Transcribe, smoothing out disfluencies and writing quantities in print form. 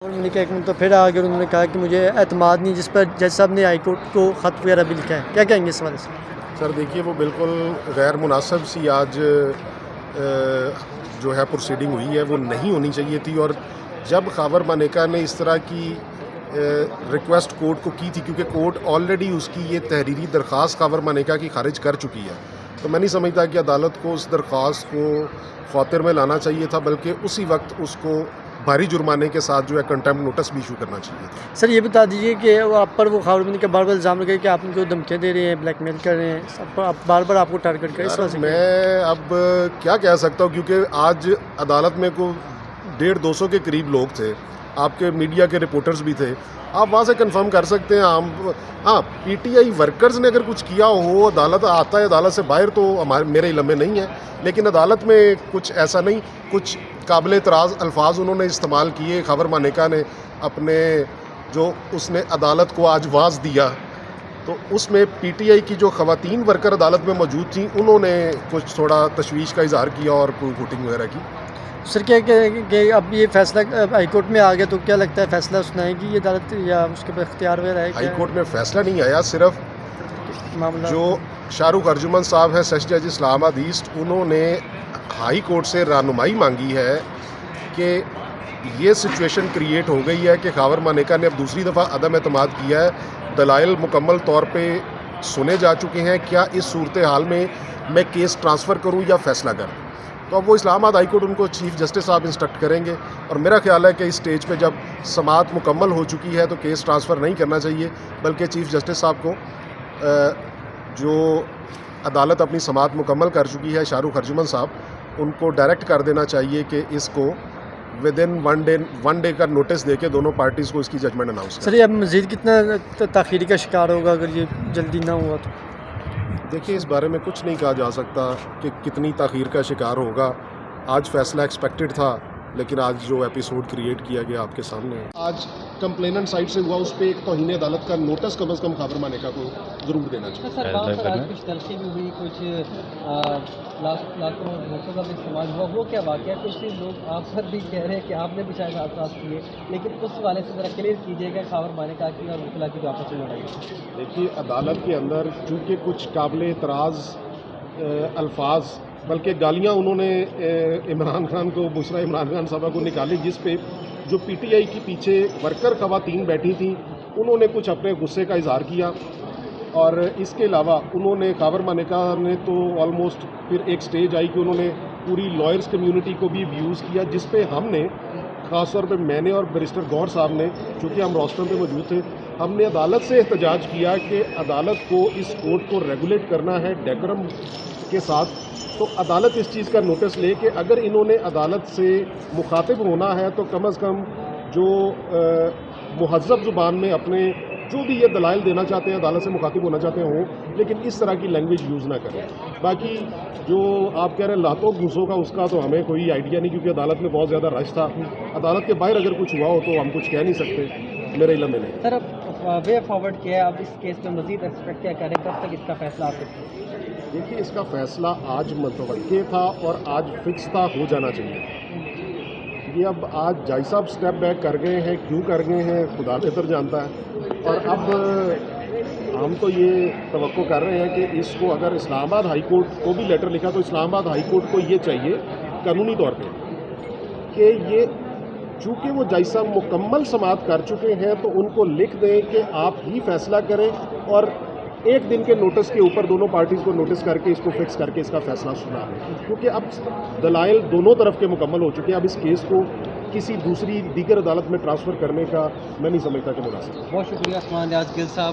انہوں نے کہا تو پھر آگے انہوں نے کہا کہ مجھے اعتماد نہیں، جس پر جج صاحب نے ہائی کورٹ کو خط وغیرہ بھی لکھا ہے. کیا کہیں گے اس حوالے سے؟ سر دیکھیے وہ بالکل غیر مناسب سی آج جو ہے پروسیڈنگ ہوئی ہے، وہ نہیں ہونی چاہیے تھی. اور جب خاور مانیکا نے اس طرح کی ریکویسٹ کورٹ کو کی تھی، کیونکہ کورٹ آلریڈی اس کی یہ تحریری درخواست خاور مانیکا کی خارج کر چکی ہے، تو میں نہیں سمجھتا کہ عدالت کو اس درخواست کو خاطر میں لانا چاہیے تھا، بلکہ اسی وقت اس کو بھاری جرمانے کے ساتھ جو ہے کنٹیمپٹ نوٹس بھی ایشو کرنا چاہیے تھا. سر یہ بتا دیجیے کہ آپ پر وہ خاور مانیکا بار بار الزام لگے کہ آپ ان کو دھمکیاں دے رہے ہیں، بلیک میل کر رہے ہیں، آپ بار بار آپ کو ٹارگٹ کر رہے ہیں. میں اب کیا کہہ سکتا ہوں، کیونکہ آج عدالت میں کو 150-200 کے قریب لوگ تھے، آپ کے میڈیا کے رپورٹرز بھی تھے، آپ وہاں سے کنفرم کر سکتے ہیں. ہاں پی ٹی آئی ورکرز نے اگر کچھ کیا ہو، عدالت آتا ہے، عدالت سے باہر تو میرے علم میں نہیں ہے، لیکن عدالت میں کچھ ایسا نہیں. کچھ قابل اعتراض الفاظ انہوں نے استعمال کیے. خاور مانیکا نے اپنے جو اس نے عدالت کو آج واز دیا، تو اس میں پی ٹی آئی کی جو خواتین ورکر عدالت میں موجود تھیں، انہوں نے کچھ تھوڑا تشویش کا اظہار کیا اور کوئی ووٹنگ وغیرہ کی. سر کیا کہ اب یہ فیصلہ ہائی کورٹ میں آ گیا، تو کیا لگتا ہے فیصلہ سنائے گی یہ عدالت یا اس کے بعد اختیار وغیرہ ہے؟ ہائی کورٹ میں فیصلہ نہیں آیا، صرف معاملہ جو شاہ رخ ارجمن صاحب ہیں سیشن جج اسلام آباد ایسٹ، انہوں نے ہائی کورٹ سے رہنمائی مانگی ہے کہ یہ سچویشن کریٹ ہو گئی ہے کہ خاور مانیکا نے اب دوسری دفعہ عدم اعتماد کیا ہے، دلائل مکمل طور پہ سنے جا چکے ہیں، کیا اس صورتحال میں کیس ٹرانسفر کروں یا فیصلہ کروں. تو اب وہ اسلام آباد ہائی کورٹ ان کو چیف جسٹس صاحب انسٹرکٹ کریں گے، اور میرا خیال ہے کہ اس سٹیج پہ جب سماعت مکمل ہو چکی ہے تو کیس ٹرانسفر نہیں کرنا چاہیے، بلکہ چیف جسٹس صاحب کو جو عدالت اپنی سماعت مکمل کر چکی ہے، شاہ رخ ارجمن صاحب، ان کو ڈائریکٹ کر دینا چاہیے کہ اس کو ود ان ون ڈے کا نوٹس دے کے دونوں پارٹیز کو اس کی ججمنٹ اناؤنس کریں. سر یہ اب مزید کتنا تاخیری کا شکار ہوگا اگر یہ جلدی نہ ہوا تو؟ دیکھیے اس بارے میں کچھ نہیں کہا جا سکتا کہ کتنی تاخیر کا شکار ہوگا. آج فیصلہ ایکسپیکٹڈ تھا، لیکن آج جو ایپیسوڈ کریٹ کیا گیا آپ کے سامنے آج کمپلیننٹ سائڈ سے ہوا، اس پہ ایک توہین عدالت کا نوٹس کم از کم خاور مانیکا کو ضرور دینا چاہیے. سر بات آج کچھ تلخی بھی ہوئی، کچھ لاکھوں بھوٹوں کا بھی استعمال ہوا، وہ کیا واقعہ؟ کچھ لوگ آپ پر بھی کہہ رہے ہیں کہ آپ نے بھی شاید احساس کیے، لیکن اس حوالے سے ذرا کلیئر کیجیے گا خاور مانیکا کی اور وکلا کی جو آپس میں لڑائی ہے. دیکھیے عدالت کے اندر چونکہ کچھ قابل اعتراض الفاظ بلکہ گالیاں انہوں نے عمران خان کو، بشرا عمران خان صاحبہ کو نکالی، جس پہ جو پی ٹی آئی کی پیچھے ورکر خواتین بیٹھی تھیں انہوں نے کچھ اپنے غصے کا اظہار کیا. اور اس کے علاوہ انہوں نے خاور مانیکا نے تو آلموسٹ پھر ایک سٹیج آئی کہ انہوں نے پوری لائرز کمیونٹی کو بھی ابیوز کیا، جس پہ ہم نے خاص طور پہ میں نے اور بیرسٹر گور صاحب نے، چونکہ ہم روسٹر پہ موجود تھے، ہم نے عدالت سے احتجاج کیا کہ عدالت کو اس کورٹ کو ریگولیٹ کرنا ہے ڈیکورم کے ساتھ. تو عدالت اس چیز کا نوٹس لے کہ اگر انہوں نے عدالت سے مخاطب ہونا ہے تو کم از کم جو مہذب زبان میں اپنے جو بھی یہ دلائل دینا چاہتے ہیں، عدالت سے مخاطب ہونا چاہتے ہیں ہوں، لیکن اس طرح کی لینگویج یوز نہ کریں. باقی جو آپ کہہ رہے ہیں لاتوں گھوسوں کا، اس کا تو ہمیں کوئی آئیڈیا نہیں، کیونکہ عدالت میں بہت زیادہ رش تھا. عدالت کے باہر اگر کچھ ہوا ہو تو ہم کچھ کہہ نہیں سکتے، میرے علم میں نہیں. سر اب وے فارورڈ کیا ہے، اب اس کیس میں مزید ایکسپیکٹ کیا کریں، کب تک اس کا فیصلہ آپ سکتے ہیں؟ دیکھیے اس کا فیصلہ آج متوقع تھا اور آج فکس تھا، ہو جانا چاہیے. یہ اب آج جج صاحب اسٹیپ بیک کر گئے ہیں، کیوں کر گئے ہیں خدا بہتر جانتا ہے. اور اب ہم تو یہ توقع کر رہے ہیں کہ اس کو اگر اسلام آباد ہائی کورٹ کو بھی لیٹر لکھا تو اسلام آباد ہائی کورٹ کو یہ چاہیے قانونی طور پہ کہ یہ چونکہ وہ جج صاحب مکمل سماعت کر چکے ہیں تو ان کو لکھ دیں کہ آپ ہی فیصلہ کریں، اور ایک دن کے نوٹس کے اوپر دونوں پارٹیز کو نوٹس کر کے اس کو فکس کر کے اس کا فیصلہ سنا ہے. کیونکہ اب دلائل دونوں طرف کے مکمل ہو چکے ہیں، اب اس کیس کو کسی دیگر عدالت میں ٹرانسفر کرنے کا میں نہیں سمجھتا کہ مناسب. بہت شکریہ عثمان ریاض گل صاحب.